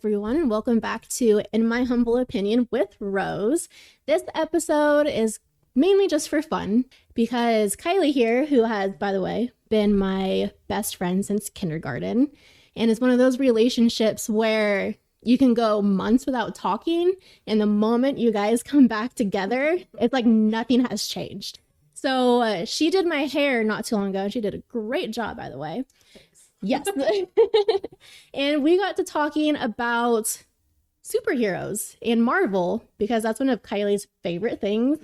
everyone, and welcome back to In My Humble Opinion with Rose. This episode is mainly just for fun because Kylie here, who has, by the way, been my best friend since kindergarten, and is one of those relationships where you can go months without talking, and the moment you guys come back together, it's like nothing has changed. So she did my hair not too long ago, and she did a great job, by the way. Yes. And we got to talking about superheroes and Marvel because that's one of Kylie's favorite things.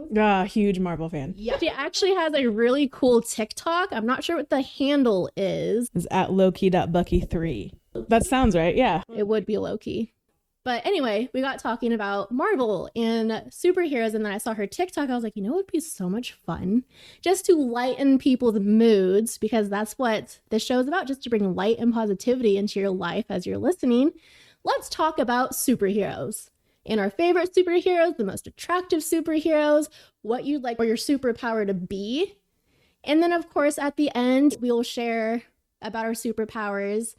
Huge Marvel fan. Yeah. She actually has a really cool TikTok. I'm not sure what the handle is. It's at Loki.Bucky3. That sounds right. Yeah. It would be Loki. But anyway, we got talking about Marvel and superheroes, and then I saw her TikTok. I was like, you know, it would be so much fun just to lighten people's moods, because that's what this show is about, just to bring light and positivity into your life as you're listening. Let's talk about superheroes and our favorite superheroes, the most attractive superheroes, what you'd like for your superpower to be. And then, of course, at the end, we'll share about our superpowers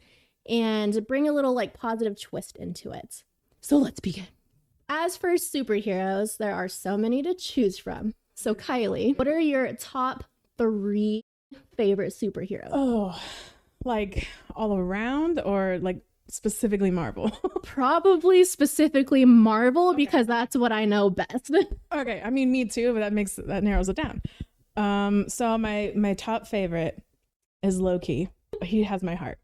and bring a little like positive twist into it. So let's begin. As for superheroes, there are so many to choose from. So Kylie, what are your top 3 favorite superheroes? Oh, like all around or like specifically Marvel? Probably specifically Marvel, because that's what I know best. Okay, I mean me too, but that narrows it down. So my top favorite is Loki. He has my heart.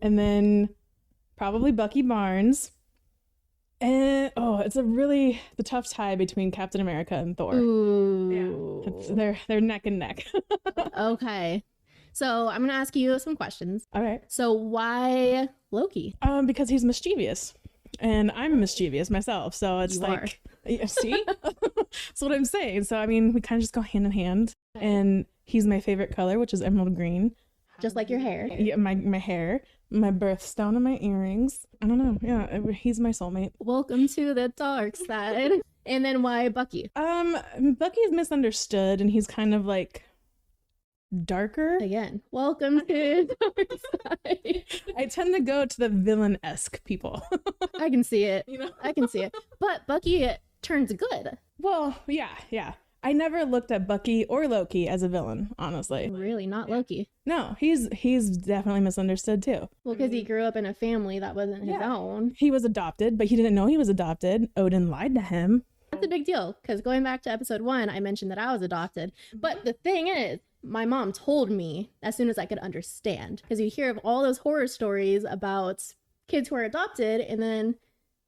And then probably Bucky Barnes. And it's the tough tie between Captain America and Thor. Ooh. Yeah. They're neck and neck. Okay. So I'm gonna ask you some questions. All right. So why Loki? Because he's mischievous. And I'm mischievous myself. So it's yeah, see? That's what I'm saying. So I mean, we kind of just go hand in hand. And he's my favorite color, which is emerald green. Just like your hair. Yeah, my hair, my birthstone, and my earrings. I don't know. Yeah, he's my soulmate. Welcome to the dark side. And then why Bucky? Bucky's misunderstood, and he's kind of like darker. Again, welcome to the dark side. I tend to go to the villain-esque people. I can see it. You know? I can see it. But Bucky turns good. Well, yeah. I never looked at Bucky or Loki as a villain, honestly. Really, not Loki. No, he's definitely misunderstood too. Well, because he grew up in a family that wasn't his own. He was adopted, but he didn't know he was adopted. Odin lied to him. That's a big deal, because going back to episode 1, I mentioned that I was adopted. But the thing is, my mom told me as soon as I could understand, because you hear of all those horror stories about kids who are adopted and then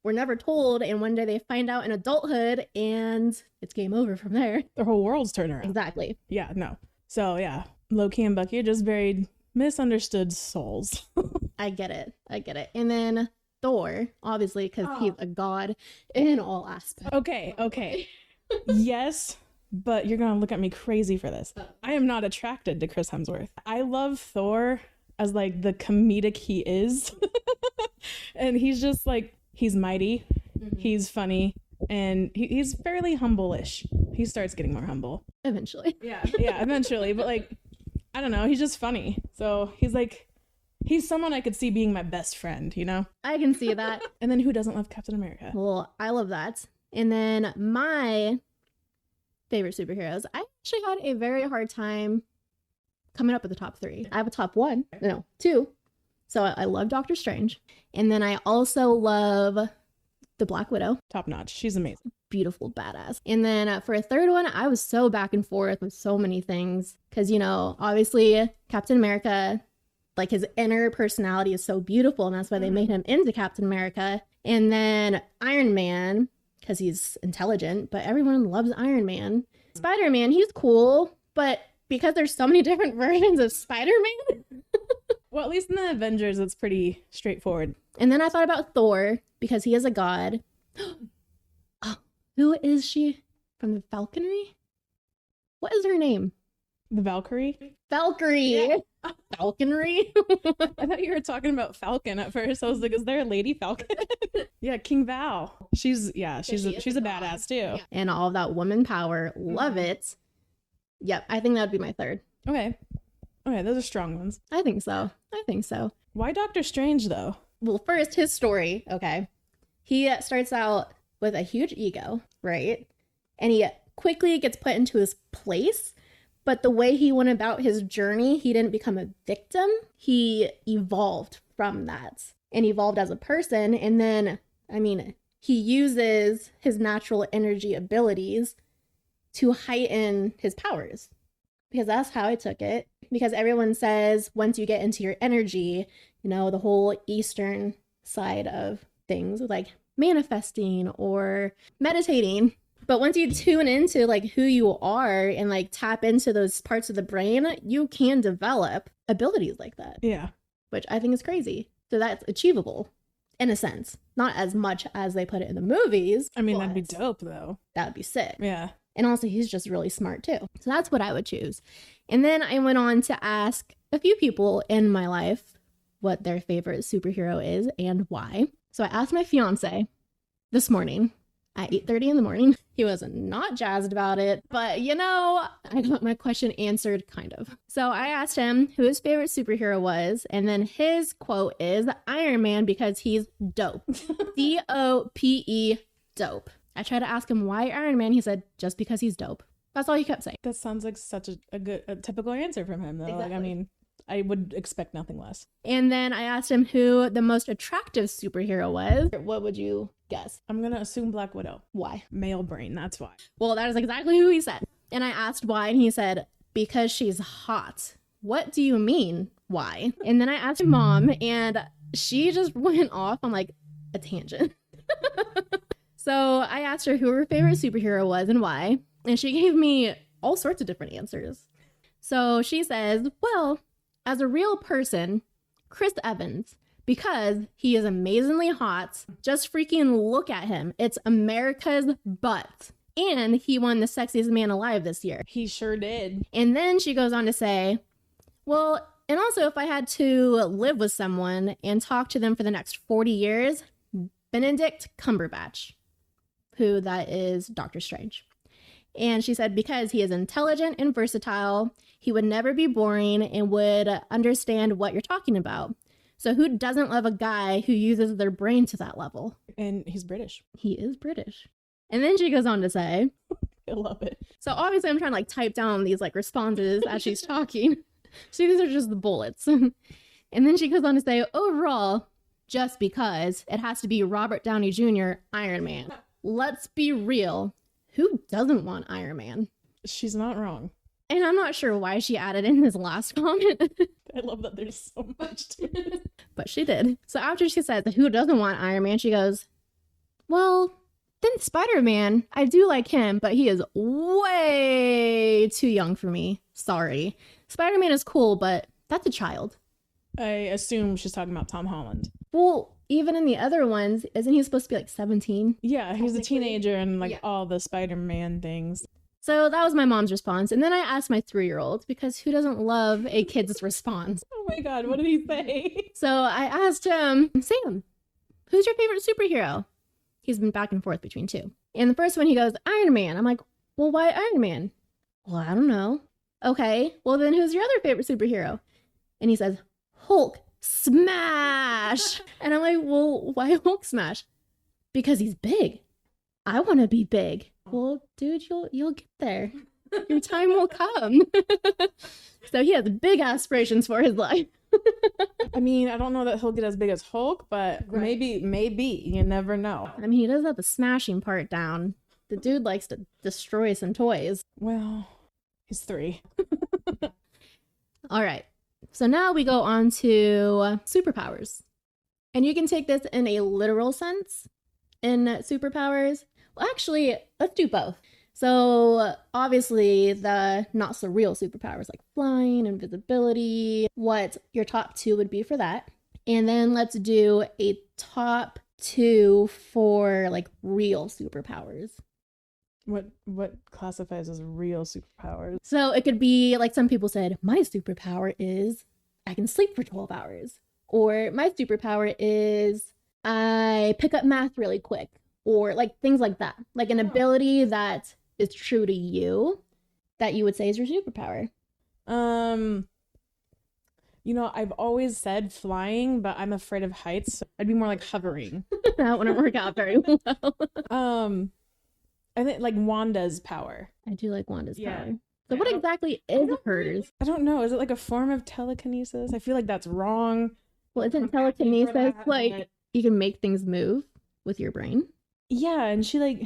we're never told, and one day they find out in adulthood and it's game over from there. Their whole world's turned around. Exactly. Yeah, no. So yeah, Loki and Bucky are just very misunderstood souls. I get it. And then Thor, obviously, because he's a god in all aspects. Okay. Yes, but you're gonna look at me crazy for this. I am not attracted to Chris Hemsworth. I love Thor as like the comedic he is. And he's just like, he's mighty, he's funny, and he's fairly humble-ish. He starts getting more humble. Eventually. Yeah, eventually. But like, I don't know, he's just funny. So he's someone I could see being my best friend, you know? I can see that. And then who doesn't love Captain America? Well, I love that. And then my favorite superheroes, I actually had a very hard time coming up with the top 3. I have a top 2. So I love Doctor Strange. And then I also love the Black Widow. Top notch. She's amazing. Beautiful, badass. And then for a third one, I was so back and forth with so many things. Because, you know, obviously Captain America, like his inner personality is so beautiful. And that's why they made him into Captain America. And then Iron Man, because he's intelligent. But everyone loves Iron Man. Spider-Man, he's cool. But because there's so many different versions of Spider-Man... Well, at least in the Avengers, it's pretty straightforward. And then I thought about Thor, because he is a god. Oh, who is she from the Falconry? What is her name? The Valkyrie? Valkyrie! Yeah. Falconry? I thought you were talking about Falcon at first. I was like, is there a Lady Falcon? Yeah, King Val. She's a badass too. Yeah. And all of that woman power. Love it. Yep, I think that would be my third. Okay, those are strong ones. I think so. Why Doctor Strange, though? Well, first, his story, okay? He starts out with a huge ego, right? And he quickly gets put into his place. But the way he went about his journey, he didn't become a victim. He evolved from that and evolved as a person. And then, I mean, he uses his natural energy abilities to heighten his powers, because that's how I took it. Because everyone says once you get into your energy, you know, the whole Eastern side of things, like manifesting or meditating. But once you tune into like who you are and like tap into those parts of the brain, you can develop abilities like that. Yeah. Which I think is crazy. So that's achievable in a sense. Not as much as they put it in the movies. I mean, that'd be dope though. That would be sick. Yeah. And also he's just really smart too. So that's what I would choose. And then I went on to ask a few people in my life what their favorite superhero is and why. So I asked my fiance this morning at 8:30 in the morning. He was not jazzed about it, but you know, I got my question answered kind of. So I asked him who his favorite superhero was, and then his quote is Iron Man because he's dope. D-O-P-E, dope. I tried to ask him why Iron Man. He said just because he's dope. That's all he kept saying. That sounds like such a typical answer from him though. Exactly. Like, I mean, I would expect nothing less. And then I asked him who the most attractive superhero was. What would you guess? I'm gonna assume Black Widow. Why? Male brain, that's why. Well, that is exactly who he said. And I asked why, and he said, because she's hot. What do you mean, why? And then I asked my mom, and she just went off on like a tangent. So I asked her who her favorite superhero was and why. And she gave me all sorts of different answers. So she says, well, as a real person, Chris Evans, because he is amazingly hot. Just freaking look at him. It's America's butt. And he won the sexiest man alive this year. He sure did. And then she goes on to say, well, and also if I had to live with someone and talk to them for the next 40 years, Benedict Cumberbatch, who that is Doctor Strange. And she said, because he is intelligent and versatile, he would never be boring and would understand what you're talking about. So who doesn't love a guy who uses their brain to that level? And he's British. He is British. And then she goes on to say, I love it. so obviously I'm trying to like type down these like responses as she's talking. So these are just the bullets. And then she goes on to say, overall, just because it has to be Robert Downey Jr., Iron Man. Let's be real. Who doesn't want Iron Man? She's not wrong. And I'm not sure why she added in this last comment. I love that there's so much to it. But she did. So after she says who doesn't want Iron Man, she goes, well, then Spider-Man, I do like him, but he is way too young for me. Sorry. Spider-Man is cool, but that's a child. I assume she's talking about Tom Holland. Well, even in the other ones, isn't he supposed to be like 17? Yeah, he's a teenager and like Yeah. all the Spider-Man things. So that was my mom's response. And then I asked my 3-year-old, because who doesn't love a kid's response? Oh my God, what did he say? So I asked him, Sam, who's your favorite superhero? He's been back and forth between two. And the first one, he goes, Iron Man. I'm like, well, why Iron Man? Well, I don't know. Okay, well then who's your other favorite superhero? And he says, Hulk smash. And I'm like, well, why Hulk smash? Because he's big. I want to be big. Well, dude, you'll get there. Your time will come. So he has big aspirations for his life. I mean, I don't know that he'll get as big as Hulk, but Right. maybe. You never know. I mean, he does have the smashing part down. The dude likes to destroy some toys. Well, he's 3. All right. So now we go on to superpowers. And you can take this in a literal sense in superpowers. Well, actually, let's do both. So obviously the not so real superpowers like flying, invisibility, what your top 2 would be for that. And then let's do a top 2 for like real superpowers. What classifies as real superpowers? So it could be like some people said, my superpower is I can sleep for 12 hours. Or my superpower is I pick up math really quick. Or like things like that. Like an ability that is true to you that you would say is your superpower. You know, I've always said flying, but I'm afraid of heights. So I'd be more like hovering. That wouldn't work out very well. I think like Wanda's power. I do like Wanda's Yeah. power. So what exactly is hers? I don't know. Is it like a form of telekinesis? I feel like that's wrong. Well, isn't Come at me for telekinesis that, like but- you can make things move with your brain? Yeah, and she like.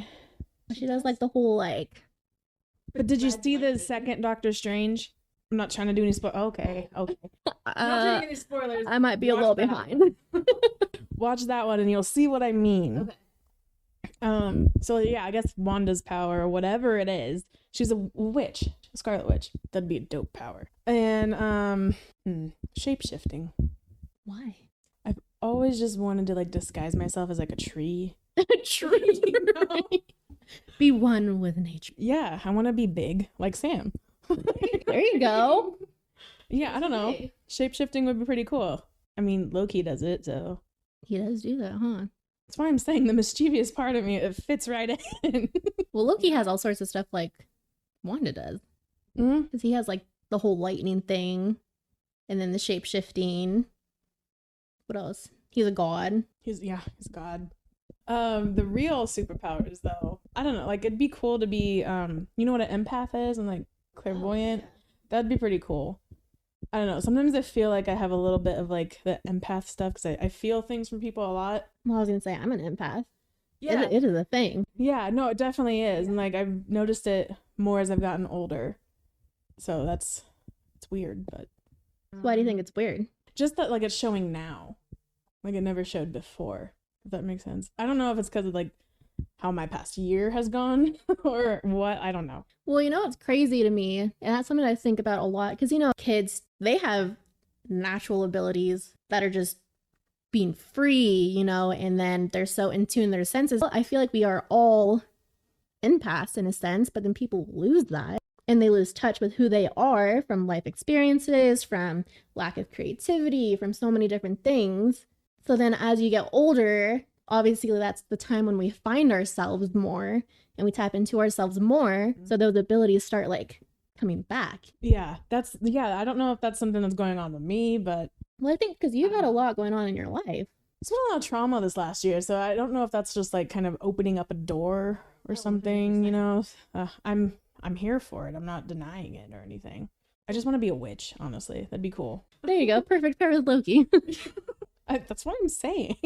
She does like the whole like. But did you see the second Doctor Strange? I'm not trying to do any Okay. Not doing any spoilers. I might be a Watch little that behind. Watch that one and you'll see what I mean. Okay. So yeah, I guess Wanda's power or whatever it is. She's a witch, a Scarlet Witch. That'd be a dope power. And shape-shifting. Why? I've always just wanted to like disguise myself as like a tree. A tree. You know? Be one with nature. Yeah, I want to be big like Sam. There you go. Yeah, I don't know. Okay. Shape-shifting would be pretty cool. I mean, Loki does it, so He does do that, huh? that's why I'm saying the mischievous part of me, it fits right in. Well, Loki has all sorts of stuff like Wanda does. Mm-hmm. Because he has like the whole lightning thing and then the shape shifting. What else? He's a god. He's God. The real superpowers though, I don't know, like it'd be cool to be you know what an empath is and like clairvoyant. That'd be pretty cool. I don't know, sometimes I feel like I have a little bit of like the empath stuff because I feel things from people a lot. Well, I was gonna say I'm an empath. Yeah, It is a thing. yeah, no, it definitely is, and like I've noticed it more as I've gotten older, so it's weird, but Why do you think it's weird? just that like it's showing now, like it never showed before, if that makes sense. I don't know if it's because of like how my past year has gone or what, I don't know. Well, you know what's crazy to me, and that's something I think about a lot, because you know, kids, they have natural abilities that are just being free, you know, and then they're so in tune their senses. I feel like we are all empaths in a sense, but then people lose that and they lose touch with who they are from life experiences, from lack of creativity, from so many different things. So then as you get older, obviously that's the time when we find ourselves more and we tap into ourselves more. So those abilities start like coming back. Yeah, I don't know if that's something that's going on with me, but Well, I think because you've had a lot going on in your life. it's been a lot of trauma this last year, so I don't know if that's just like kind of opening up a door or something, you know. I'm here for it. I'm not denying it or anything. I just want to be a witch, honestly. That'd be cool. There you go. Perfect pair with Loki. That's what I'm saying.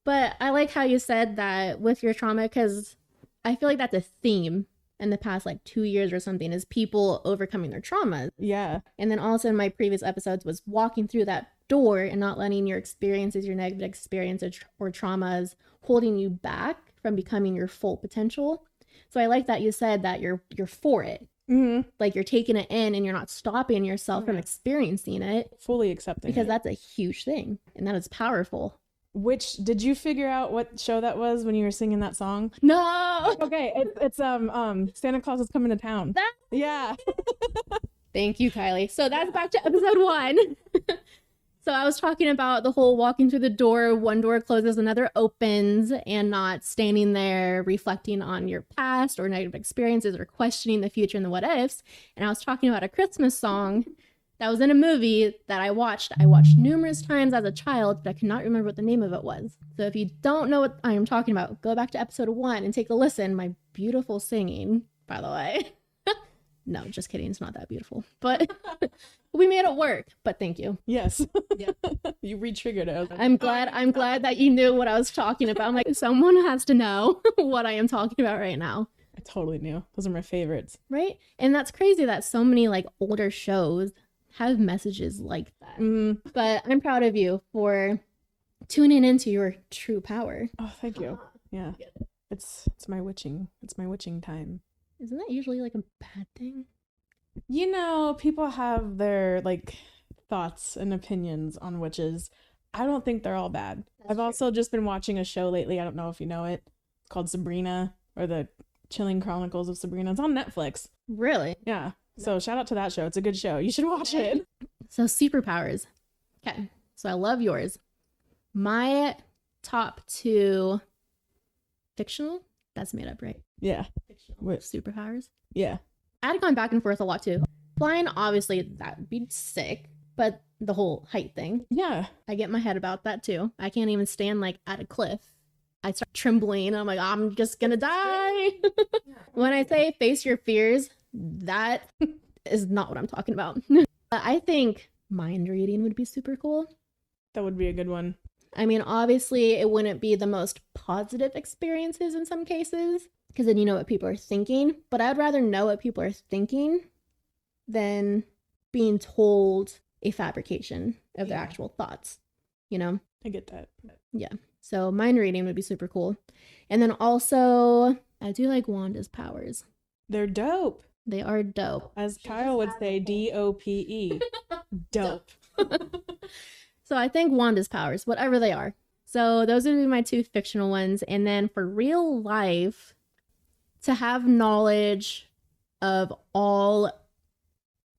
But I like how you said that with your trauma, because I feel like that's a theme in the past like 2 years or something, is people overcoming their traumas. Yeah. And then also in my previous episodes was walking through that door and not letting your experiences, your negative experiences or traumas holding you back from becoming your full potential. So I like that you said that you're for it. Mm-hmm. Like you're taking it in and you're not stopping yourself from experiencing it. Fully accepting Because it. that's a huge thing and that is powerful. Which, did you figure out what show that was when you were singing that song? No. Okay, it's Santa Claus is coming to town. Yeah. Thank you, Kylie. So that's back to episode 1. So I was talking about the whole walking through the door, one door closes, another opens, and not standing there reflecting on your past or negative experiences or questioning the future and the what ifs. And I was talking about a Christmas song that was in a movie that I watched. I watched numerous times as a child, but I cannot remember what the name of it was. So if you don't know what I am talking about, go back to episode 1 and take a listen. My beautiful singing, by the way. No, just kidding. It's not that beautiful, but we made it work. But thank you. Yes. Yeah. You re-triggered it. I'm glad that you knew what I was talking about. I'm like, someone has to know what I am talking about right now. I totally knew. Those are my favorites. Right? And that's crazy that so many like older shows have messages like that. But I'm proud of you for tuning into your true power. Oh, thank you. Yeah. It's my witching time. Isn't that usually like a bad thing? You know, people have their like thoughts and opinions on witches. I don't think they're all bad. I've also just been watching a show lately. I don't know if you know it. It's called Sabrina, or the Chilling Chronicles of Sabrina. It's on Netflix. Really? Yeah. So shout out to that show. It's a good show. You should watch it. So superpowers. Okay. So I love yours. My top 2 fictional. That's made up, right? Yeah. Fictional What? superpowers. Yeah. I had gone back and forth a lot too. Flying, obviously, that would be sick. But the whole height thing. Yeah. I get in my head about that too. I can't even stand like at a cliff. I start trembling and I'm like, I'm just gonna die. When I say face your fears, that is not what I'm talking about. I think mind reading would be super cool. That would be a good one. I mean, obviously, it wouldn't be the most positive experiences in some cases, because then you know what people are thinking. But I'd rather know what people are thinking than being told a fabrication of their actual thoughts, you know? I get that. Yeah. So mind reading would be super cool. And then also, I do like Wanda's powers. They're dope. They are dope. As Kyle would say, DOPE. Dope. So I think Wanda's powers, whatever they are. So those would be my two fictional ones. And then for real life, to have knowledge of all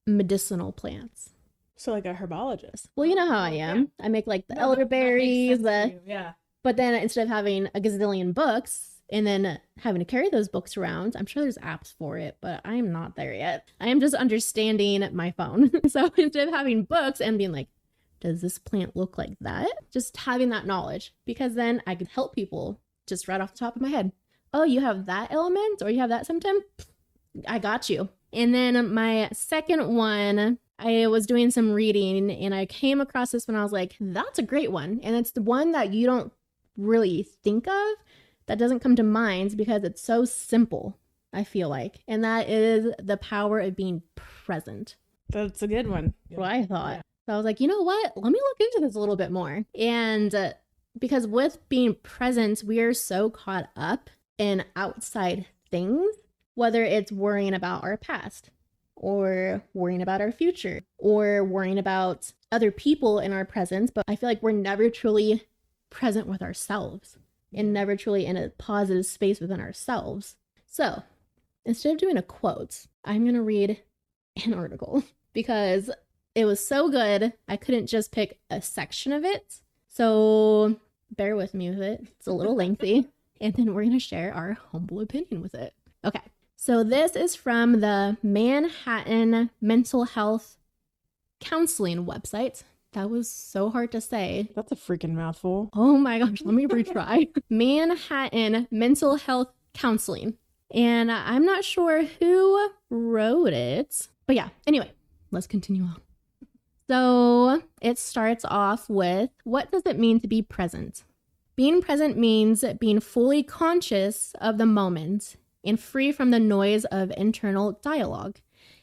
medicinal plants. So like a herbologist. Well, you know how I am. I make like the elderberries. Yeah. But then instead of having a gazillion books and then having to carry those books around, I'm sure there's apps for it, but I'm not there yet. I am just understanding my phone. So instead of having books and being like, does this plant look like that? Just having that knowledge, because then I could help people just right off the top of my head. Oh, you have that element or you have that symptom? I got you. And then my second one, I was doing some reading and I came across this one. I was like, that's a great one. And it's the one that you don't really think of, that doesn't come to mind because it's so simple, I feel like. And that is the power of being present. That's a good one. What I thought. Yeah. So I was like, you know what? Let me look into this a little bit more. And because with being present, we are so caught up in outside things, whether it's worrying about our past or worrying about our future or worrying about other people in our presence. But I feel like we're never truly present with ourselves and never truly in a positive space within ourselves. So instead of doing a quote, I'm going to read an article because it was so good. I couldn't just pick a section of it. So bear with me with it. It's a little lengthy. And then we're going to share our humble opinion with it. Okay. So this is from the Manhattan Mental Health Counseling website. That was so hard to say. That's a freaking mouthful. Oh my gosh. Let me retry. Manhattan Mental Health Counseling. And I'm not sure who wrote it. But yeah, anyway, let's continue on. So it starts off with, what does it mean to be present? Being present means being fully conscious of the moment and free from the noise of internal dialogue.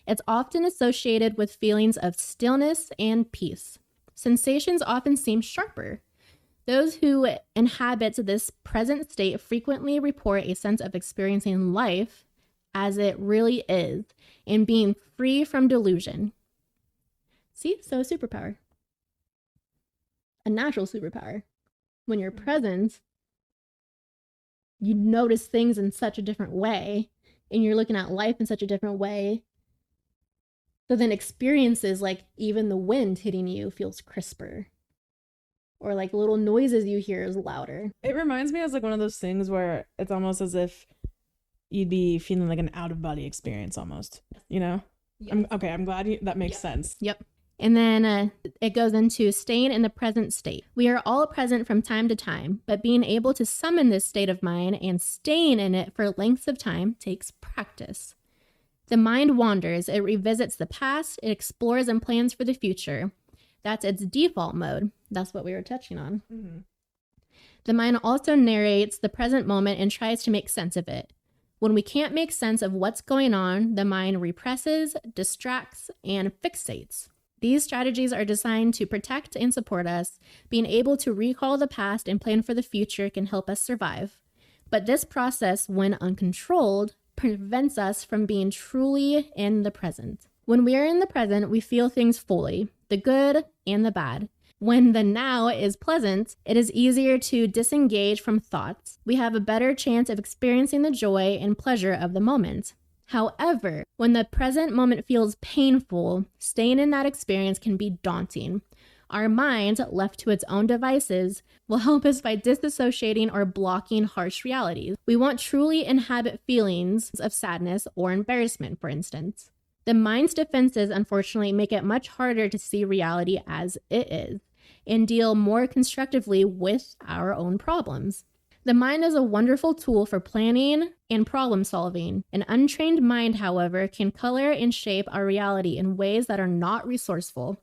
It's often associated with feelings of stillness and peace. Sensations often seem sharper. Those who inhabit this present state frequently report a sense of experiencing life as it really is and being free from delusion. See? So a superpower. A natural superpower. When you're present, you notice things in such a different way and you're looking at life in such a different way. So then experiences like even the wind hitting you feels crisper. Or like little noises you hear is louder. It reminds me of like one of those things where it's almost as if you'd be feeling like an out-of-body experience almost, you know? Yes. I'm glad that makes sense. Yep. And then it goes into staying in the present state. We are all present from time to time, but being able to summon this state of mind and staying in it for lengths of time takes practice. The mind wanders, it revisits the past, it explores and plans for the future. That's its default mode. That's what we were touching on. Mm-hmm. The mind also narrates the present moment and tries to make sense of it. When we can't make sense of what's going on, the mind represses, distracts, and fixates. These strategies are designed to protect and support us. Being able to recall the past and plan for the future can help us survive. But this process, when uncontrolled, prevents us from being truly in the present. When we are in the present, we feel things fully, the good and the bad. When the now is pleasant, it is easier to disengage from thoughts. We have a better chance of experiencing the joy and pleasure of the moment. However, when the present moment feels painful, staying in that experience can be daunting. Our mind, left to its own devices, will help us by disassociating or blocking harsh realities. We won't truly inhabit feelings of sadness or embarrassment, for instance. The mind's defenses, unfortunately, make it much harder to see reality as it is and deal more constructively with our own problems. The mind is a wonderful tool for planning and problem solving. An untrained mind, however, can color and shape our reality in ways that are not resourceful.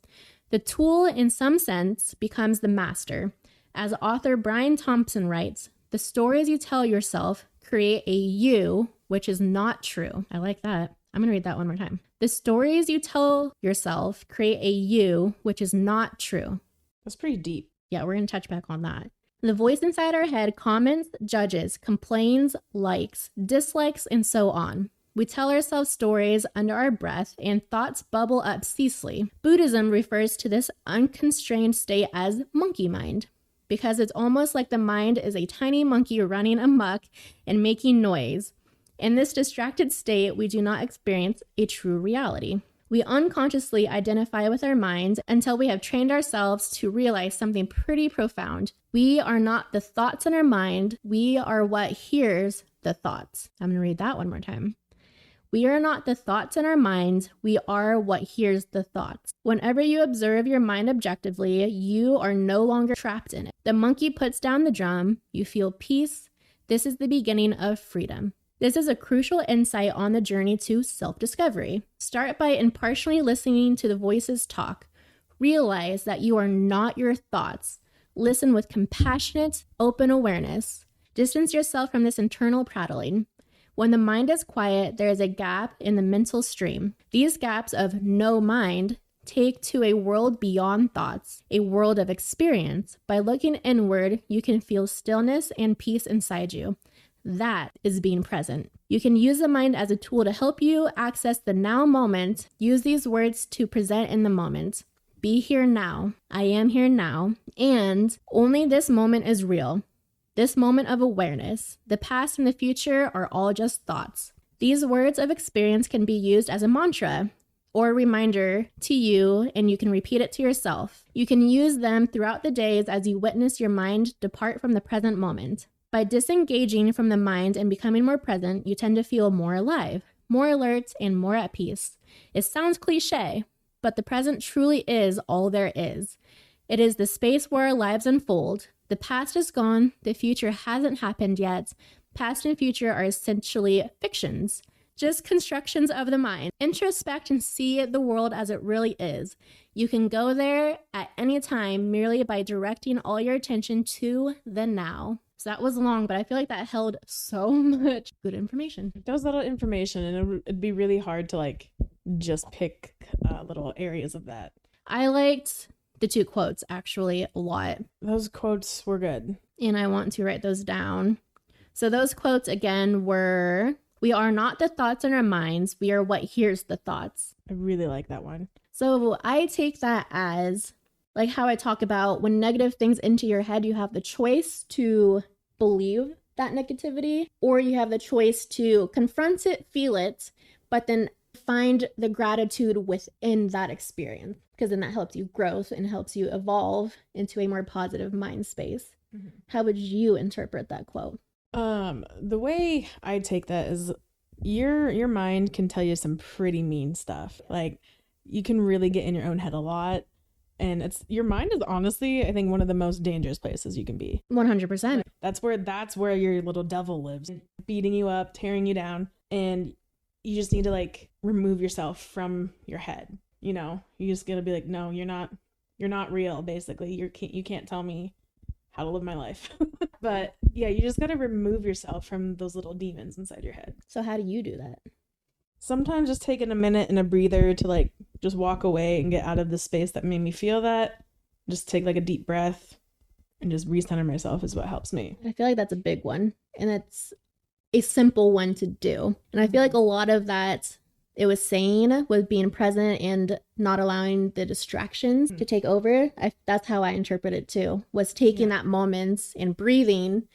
The tool, in some sense, becomes the master. As author Brian Thompson writes, the stories you tell yourself create a you, which is not true. I like that. I'm going to read that one more time. The stories you tell yourself create a you, which is not true. That's pretty deep. Yeah, we're going to touch back on that. The voice inside our head comments, judges, complains, likes, dislikes, and so on. We tell ourselves stories under our breath, and thoughts bubble up ceaselessly. Buddhism refers to this unconstrained state as monkey mind, because it's almost like the mind is a tiny monkey running amok and making noise. In this distracted state, we do not experience a true reality. We unconsciously identify with our minds until we have trained ourselves to realize something pretty profound. We are not the thoughts in our mind. We are what hears the thoughts. I'm going to read that one more time. We are not the thoughts in our minds. We are what hears the thoughts. Whenever you observe your mind objectively, you are no longer trapped in it. The monkey puts down the drum. You feel peace. This is the beginning of freedom. This is a crucial insight on the journey to self-discovery. Start by impartially listening to the voices talk. Realize that you are not your thoughts. Listen with compassionate, open awareness. Distance yourself from this internal prattling. When the mind is quiet, there is a gap in the mental stream. These gaps of no mind take to a world beyond thoughts, a world of experience. By looking inward, you can feel stillness and peace inside you. That is being present. You can use the mind as a tool to help you access the now moment. Use these words to present in the moment. Be here now. I am here now. And only this moment is real. This moment of awareness. The past and the future are all just thoughts. These words of experience can be used as a mantra or a reminder to you, and you can repeat it to yourself. You can use them throughout the days as you witness your mind depart from the present moment. By disengaging from the mind and becoming more present, you tend to feel more alive, more alert, and more at peace. It sounds cliche, but the present truly is all there is. It is the space where our lives unfold. The past is gone. The future hasn't happened yet. Past and future are essentially fictions, just constructions of the mind. Introspect and see the world as it really is. You can go there at any time merely by directing all your attention to the now. So that was long, but I feel like that held so much good information. That was a lot of information, and it'd be really hard to just pick little areas of that. I liked the two quotes actually a lot. Those quotes were good. And I want to write those down. So those quotes again were, we are not the thoughts in our minds. We are what hears the thoughts. I really like that one. So I take that as like how I talk about when negative things enter your head, you have the choice to believe that negativity, or you have the choice to confront it, feel it, but then find the gratitude within that experience, because then that helps you grow and helps you evolve into a more positive mind space. Mm-hmm. How would you interpret that quote? The way I take that is your mind can tell you some pretty mean stuff. Like, you can really get in your own head a lot. And your mind is honestly, I think, one of the most dangerous places you can be. 100%. That's where your little devil lives, beating you up, tearing you down. And you just need to remove yourself from your head. You know, you just gotta be like, no, you're not real. Basically, you can't tell me how to live my life. But yeah, you just gotta remove yourself from those little demons inside your head. So how do you do that? Sometimes just taking a minute and a breather to just walk away and get out of the space that made me feel that. Just take a deep breath and just recenter myself is what helps me. I feel like that's a big one, and it's a simple one to do. And I feel like a lot of that it was saying was being present and not allowing the distractions to take over. That's how I interpret it too, was taking that moment and breathing,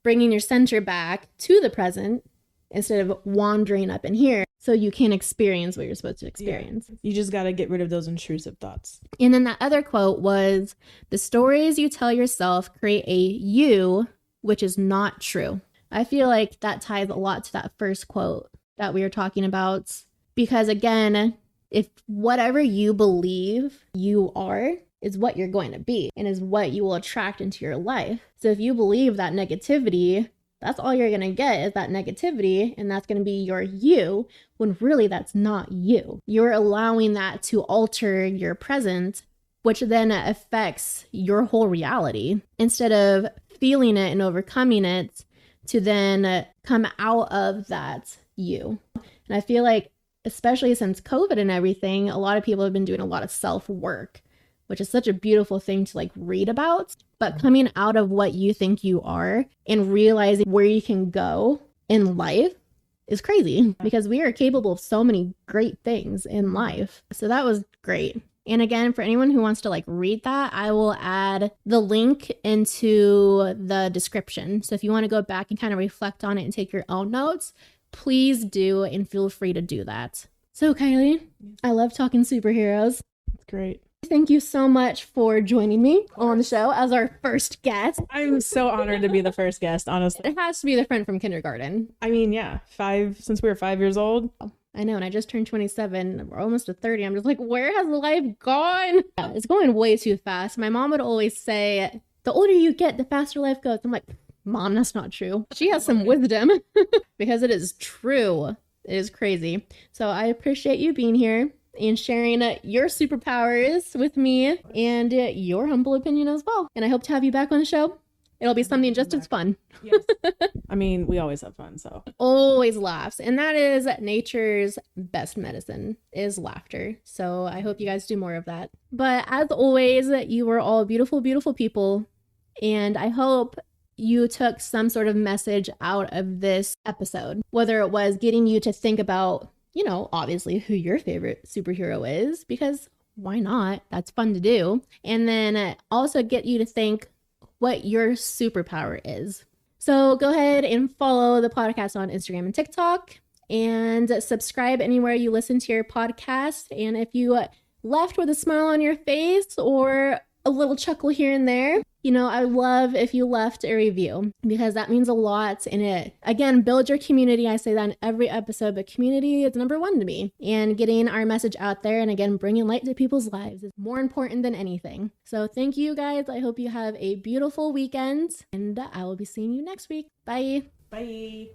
bringing your center back to the present instead of wandering up in here so you can experience what you're supposed to experience. Yeah. You just got to get rid of those intrusive thoughts. And then that other quote was, the stories you tell yourself create a you, which is not true. I feel like that ties a lot to that first quote that we were talking about, Because again, if whatever you believe you are is what you're going to be and is what you will attract into your life. So if you believe that negativity, that's all you're going to get is that negativity, and that's going to be your you, when really that's not you. You're allowing that to alter your present, which then affects your whole reality. Instead of feeling it and overcoming it to then come out of that you. And I feel like, especially since COVID and everything, a lot of people have been doing a lot of self-work, which is such a beautiful thing to like read about. But coming out of what you think you are and realizing where you can go in life is crazy, because we are capable of so many great things in life. So that was great. And again, for anyone who wants to like read that, I will add the link into the description. So if you want to go back and kind of reflect on it and take your own notes, please do, and feel free to do that. So Kylie, I love talking superheroes. It's great. Thank you so much for joining me on the show as our first guest. I'm so honored to be the first guest, honestly. It has to be the friend from kindergarten. I mean, yeah, since we were 5 years old. I know, and I just turned 27. We're almost to 30. I'm just like, where has life gone? Yeah, it's going way too fast. My mom would always say, the older you get, the faster life goes. I'm like, Mom, that's not true. She has some wisdom because it is true. It is crazy. So I appreciate you being here and sharing your superpowers with me and your humble opinion as well. And I hope to have you back on the show. It'll be something just as fun. Yes. I mean, we always have fun, so. Always laughs. And that is nature's best medicine, is laughter. So I hope you guys do more of that. But as always, you are all beautiful, beautiful people. And I hope you took some sort of message out of this episode, whether it was getting you to think about, you know, obviously who your favorite superhero is, because why not? That's fun to do. And then also get you to think what your superpower is. So go ahead and follow the podcast on Instagram and TikTok, and subscribe anywhere you listen to your podcast. And if you left with a smile on your face or a little chuckle here and there, you know, I love if you left a review, because that means a lot. And it, again, build your community. I say that in every episode, but community is number one to me. And getting our message out there and again, bringing light to people's lives is more important than anything. So thank you guys. I hope you have a beautiful weekend, and I will be seeing you next week. Bye. Bye.